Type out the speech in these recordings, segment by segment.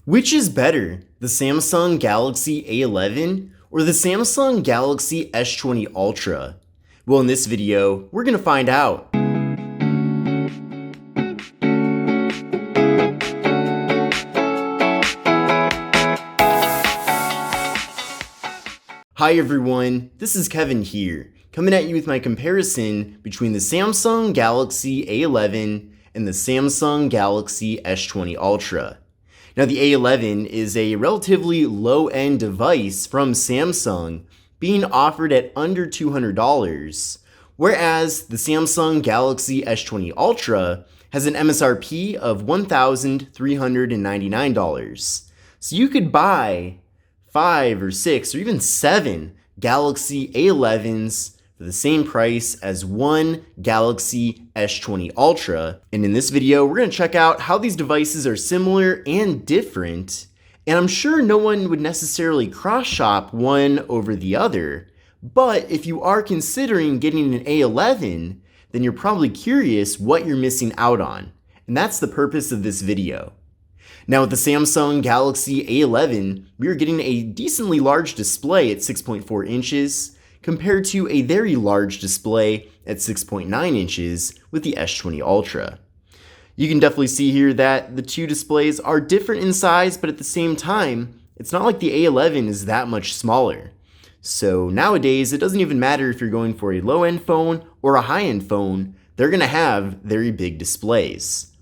Which is better, the Samsung Galaxy A11 or the Samsung Galaxy S20 Ultra? Well, in this video, we're going to find out. Hi everyone, this is Kevin here, coming at you with my comparison between the Samsung Galaxy A11 and the Samsung Galaxy S20 Ultra. Now, the A11 is a relatively low-end device from Samsung, being offered at under $200, whereas the Samsung Galaxy S20 Ultra has an MSRP of $1,399. So you could buy 5 or 6 or even 7 Galaxy A11s for the same price as one Galaxy S20 Ultra. And in this video, we're going to check out how these devices are similar and different. And I'm sure no one would necessarily cross-shop one over the other. But if you are considering getting an A11, then you're probably curious what you're missing out on. And that's the purpose of this video. Now, with the Samsung Galaxy A11, we are getting a decently large display at 6.4 inches compared to a very large display at 6.9 inches with the S20 Ultra. You can definitely see here that the two displays are different in size, but at the same time, it's not like the A11 is that much smaller. So nowadays, it doesn't even matter if you're going for a low-end phone or a high-end phone, they're going to have very big displays.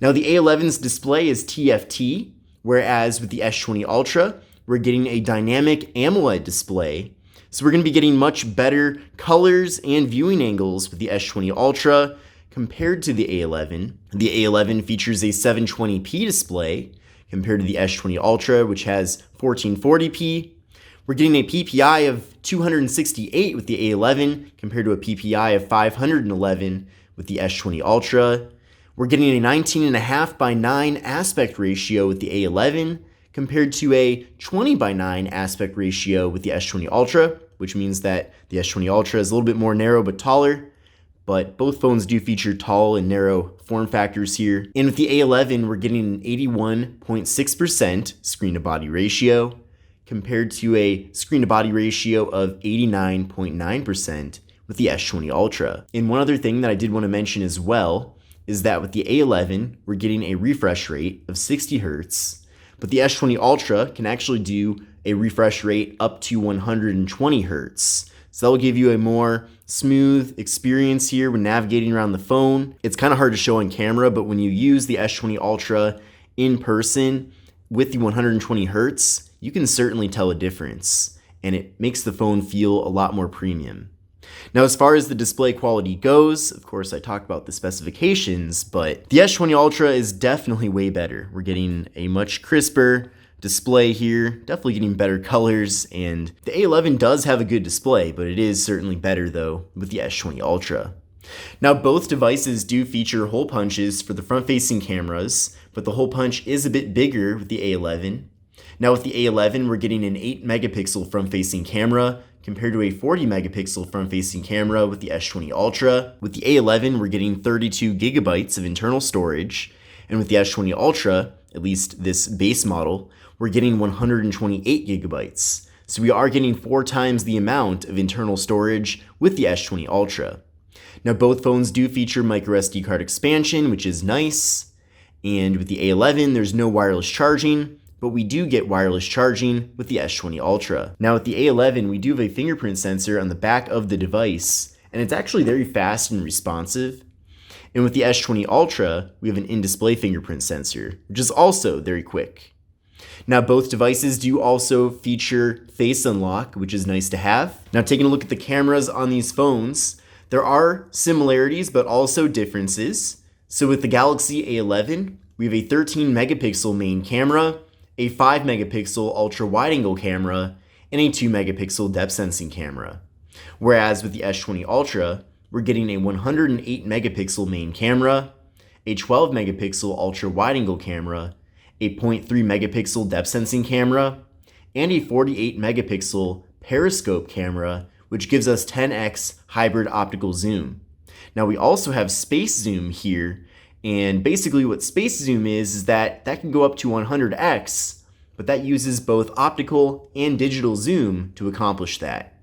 Now, the A11's display is TFT, whereas with the S20 Ultra, we're getting a dynamic AMOLED display. So we're going to be getting much better colors and viewing angles with the S20 Ultra compared to the A11. The A11 features a 720p display compared to the S20 Ultra, which has 1440p. We're getting a PPI of 268 with the A11 compared to a PPI of 511 with the S20 Ultra. We're getting a 19.5:9 aspect ratio with the A11 compared to a 20:9 aspect ratio with the S20 Ultra, which means that the S20 Ultra is a little bit more narrow but taller, but both phones do feature tall and narrow form factors here. And with the A11, we're getting an 81.6% screen-to-body ratio compared to a screen-to-body ratio of 89.9% with the S20 Ultra. And one other thing that I did want to mention as well is that with the A11, we're getting a refresh rate of 60 Hz, but the S20 Ultra can actually do a refresh rate up to 120 Hz. So that will give you a more smooth experience here when navigating around the phone. It's kind of hard to show on camera, but when you use the S20 Ultra in person with the 120 Hz, you can certainly tell a difference, and it makes the phone feel a lot more premium. Now, as far as the display quality goes, of course, I talked about the specifications, but the S20 Ultra is definitely way better. We're getting a much crisper display here, definitely getting better colors, and the A11 does have a good display, but it is certainly better, though, with the S20 Ultra. Now, both devices do feature hole punches for the front-facing cameras, but the hole punch is a bit bigger with the A11. Now, with the A11, we're getting an 8-megapixel front-facing camera, compared to a 40-megapixel front-facing camera with the S20 Ultra. With the A11, we're getting 32 gigabytes of internal storage, and with the S20 Ultra, at least this base model, we're getting 128 gigabytes. So we are getting 4 times the amount of internal storage with the S20 Ultra. Now, both phones do feature microSD card expansion, which is nice, and with the A11, there's no wireless charging, but we do get wireless charging with the S20 Ultra. Now, with the A11, we do have a fingerprint sensor on the back of the device, and it's actually very fast and responsive. And with the S20 Ultra, we have an in-display fingerprint sensor, which is also very quick. Now, both devices do also feature face unlock, which is nice to have. Now, taking a look at the cameras on these phones, there are similarities, but also differences. So with the Galaxy A11, we have a 13-megapixel main camera, a 5-megapixel ultra-wide-angle camera, and a 2-megapixel depth sensing camera. Whereas with the S20 Ultra, we're getting a 108-megapixel main camera, a 12-megapixel ultra-wide-angle camera, a 0.3-megapixel depth sensing camera, and a 48-megapixel periscope camera, which gives us 10x hybrid optical zoom. Now, we also have space zoom here, And basically what space zoom is that can go up to 100x, but that uses both optical and digital zoom to accomplish that.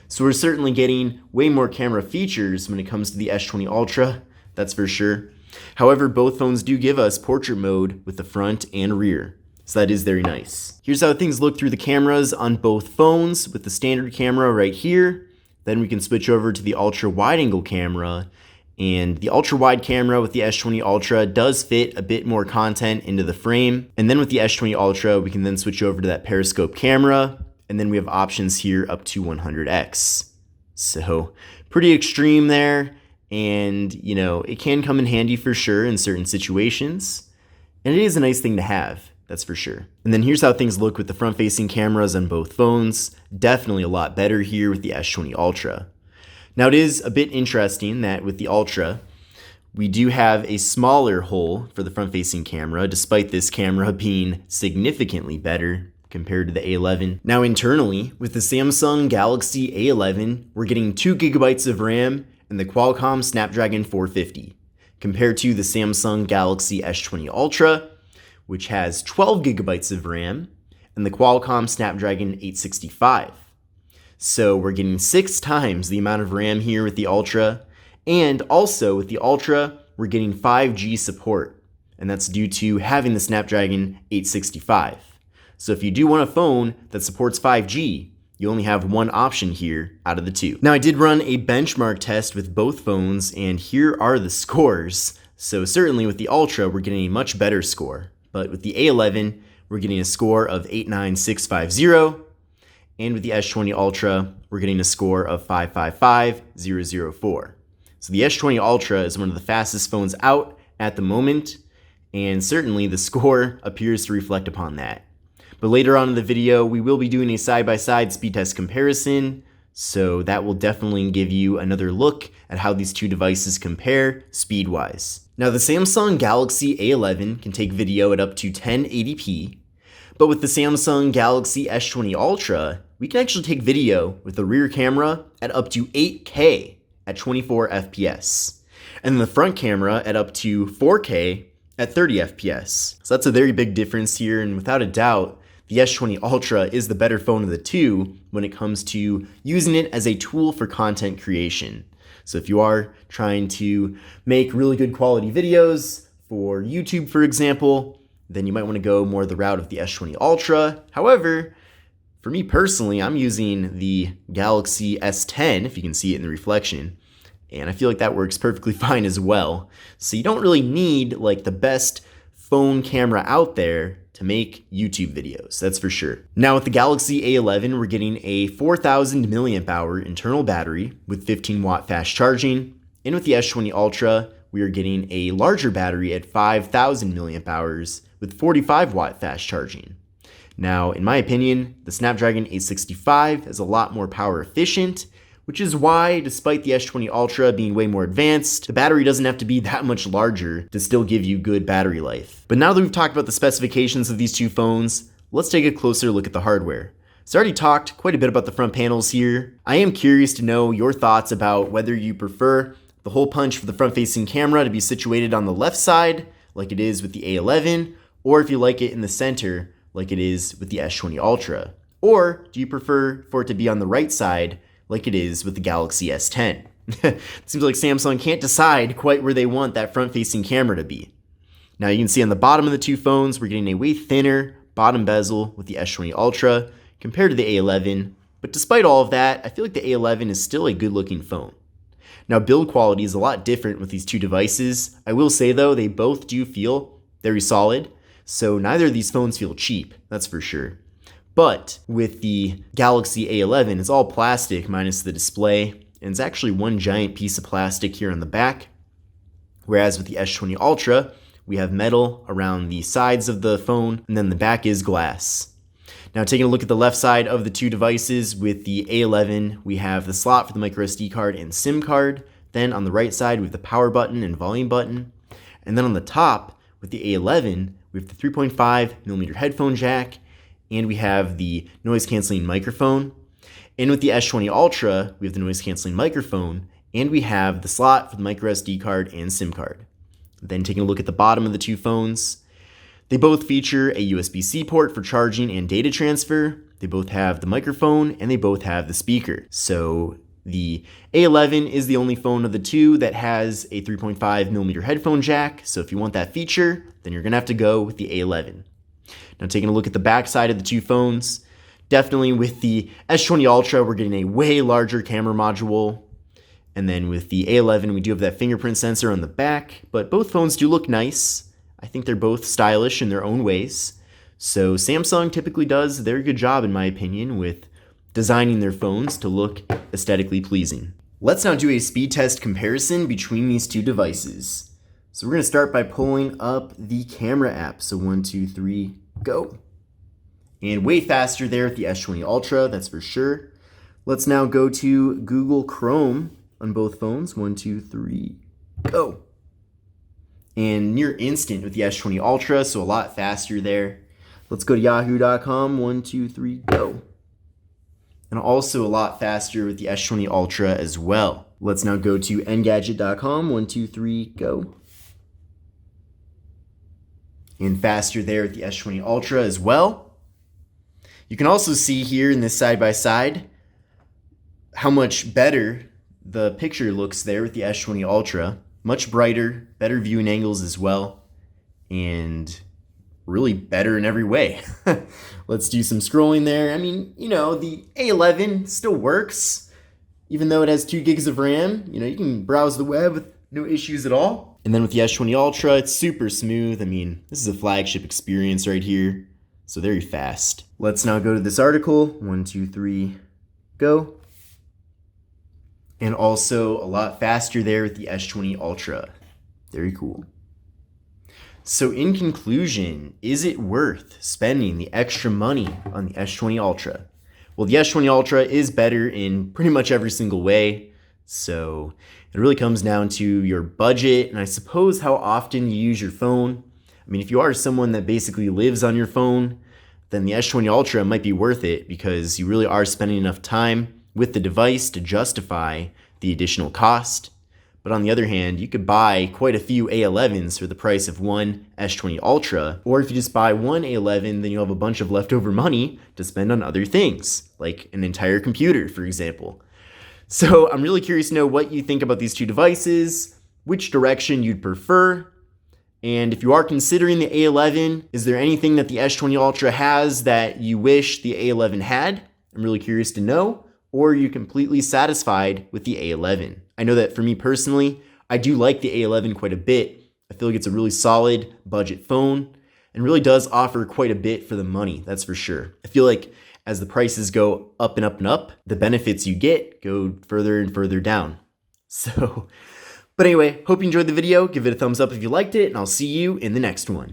So we're certainly getting way more camera features when it comes to the S20 Ultra, that's for sure. However, both phones do give us portrait mode with the front and rear, so that is very nice. Here's how things look through the cameras on both phones with the standard camera right here. Then we can switch over to the ultra wide angle camera, and the ultra wide camera with the S20 Ultra does fit a bit more content into the frame. And then with the S20 Ultra, we can then switch over to that periscope camera, and then we have options here up to 100x. So pretty extreme there, and you know, it can come in handy for sure in certain situations, and it is a nice thing to have, that's for sure. And then here's how things look with the front facing cameras on both phones. Definitely a lot better here with the S20 Ultra. Now it is a bit interesting that with the Ultra, we do have a smaller hole for the front-facing camera, despite this camera being significantly better compared to the A11. Now internally, with the Samsung Galaxy A11, we're getting 2 GB of RAM and the Qualcomm Snapdragon 450, compared to the Samsung Galaxy S20 Ultra, which has 12 GB of RAM and the Qualcomm Snapdragon 865. So we're getting 6 times the amount of RAM here with the Ultra, and also with the Ultra, we're getting 5G support, and that's due to having the Snapdragon 865. So if you do want a phone that supports 5G, you only have one option here out of the 2. Now I did run a benchmark test with both phones, and here are the scores. So certainly with the Ultra, we're getting a much better score, but with the A11, we're getting a score of 89650, and with the S20 Ultra, we're getting a score of 555004. So the S20 Ultra is one of the fastest phones out at the moment, and certainly the score appears to reflect upon that. But later on in the video, we will be doing a side-by-side speed test comparison, so that will definitely give you another look at how these two devices compare speed-wise. Now the Samsung Galaxy A11 can take video at up to 1080p, but with the Samsung Galaxy S20 Ultra, we can actually take video with the rear camera at up to 8K at 24 FPS, and the front camera at up to 4K at 30 FPS. So that's a very big difference here, and without a doubt, the S20 Ultra is the better phone of the two when it comes to using it as a tool for content creation. So if you are trying to make really good quality videos for YouTube, for example, then you might want to go more the route of the S20 Ultra. However, for me personally, I'm using the Galaxy S10, if you can see it in the reflection, and I feel like that works perfectly fine as well. So you don't really need like the best phone camera out there to make YouTube videos, that's for sure. Now with the Galaxy A11, we're getting a 4000 mAh internal battery with 15 watt fast charging, and with the S20 Ultra, we are getting a larger battery at 5000 mAh with 45 watt fast charging. Now, in my opinion, the Snapdragon 865 is a lot more power efficient, which is why, despite the S20 Ultra being way more advanced, the battery doesn't have to be that much larger to still give you good battery life. But now that we've talked about the specifications of these two phones, let's take a closer look at the hardware. So I already talked quite a bit about the front panels here. I am curious to know your thoughts about whether you prefer the hole punch for the front-facing camera to be situated on the left side, like it is with the A11, or if you like it in the center, like it is with the S20 Ultra. Or do you prefer for it to be on the right side, like it is with the Galaxy S10? It seems like Samsung can't decide quite where they want that front-facing camera to be. Now you can see on the bottom of the two phones, we're getting a way thinner bottom bezel with the S20 Ultra compared to the A11, but despite all of that, I feel like the A11 is still a good-looking phone. Now build quality is a lot different with these two devices. I will say though, they both do feel very solid, so neither of these phones feel cheap, that's for sure. But with the Galaxy A11, it's all plastic minus the display, and it's actually one giant piece of plastic here on the back. Whereas with the S20 Ultra, we have metal around the sides of the phone, and then the back is glass. Now taking a look at the left side of the two devices, with the A11, we have the slot for the microSD card and SIM card. Then on the right side, we have the power button and volume button. And then on the top, with the A11, we have the 3.5mm headphone jack, and we have the noise-canceling microphone. And with the S20 Ultra, we have the noise-canceling microphone, and we have the slot for the microSD card and SIM card. Then taking a look at the bottom of the two phones, they both feature a USB-C port for charging and data transfer. They both have the microphone and they both have the speaker. So the A11 is the only phone of the two that has a 3.5mm headphone jack. So if you want that feature, then you're gonna have to go with the A11. Now taking a look at the back side of the two phones, definitely with the S20 Ultra, we're getting a way larger camera module. And then with the A11, we do have that fingerprint sensor on the back, but both phones do look nice. I think they're both stylish in their own ways. So Samsung typically does a very good job, in my opinion, with designing their phones to look aesthetically pleasing. Let's now do a speed test comparison between these two devices. So we're gonna start by pulling up the camera app. So 1, 2, 3, go. And way faster there with the S20 Ultra, that's for sure. Let's now go to Google Chrome on both phones. 1, 2, 3, go. And near instant with the S20 Ultra, so a lot faster there. Let's go to yahoo.com. 1, 2, 3, go. And also a lot faster with the S20 Ultra as well. Let's now go to engadget.com. 1, 2, 3, go. And faster there with the S20 Ultra as well. You can also see here in this side-by-side how much better the picture looks there with the S20 Ultra. Much brighter, better viewing angles as well, and really better in every way. Let's do some scrolling there. I mean, you know, the A11 still works, even though it has 2 gigs of RAM. You know, you can browse the web with no issues at all. And then with the S20 Ultra, it's super smooth. I mean, this is a flagship experience right here, so very fast. Let's now go to this article. 1, 2, 3, go. And also a lot faster there with the S20 Ultra. Very cool. So in conclusion, is it worth spending the extra money on the S20 Ultra? Well, the S20 Ultra is better in pretty much every single way. So it really comes down to your budget and I suppose how often you use your phone. I mean, if you are someone that basically lives on your phone, then the S20 Ultra might be worth it because you really are spending enough time with the device to justify the additional cost. But on the other hand, you could buy quite a few A11s for the price of one S20 Ultra, or if you just buy one A11, then you'll have a bunch of leftover money to spend on other things, like an entire computer, for example. So I'm really curious to know what you think about these two devices, which direction you'd prefer, and if you are considering the A11, is there anything that the S20 Ultra has that you wish the A11 had? I'm really curious to know. Or are you completely satisfied with the A11? I know that for me personally, I do like the A11 quite a bit. I feel like it's a really solid budget phone and really does offer quite a bit for the money, that's for sure. I feel like as the prices go up and up and up, the benefits you get go further and further down. So, but anyway, hope you enjoyed the video. Give it a thumbs up if you liked it, and I'll see you in the next one.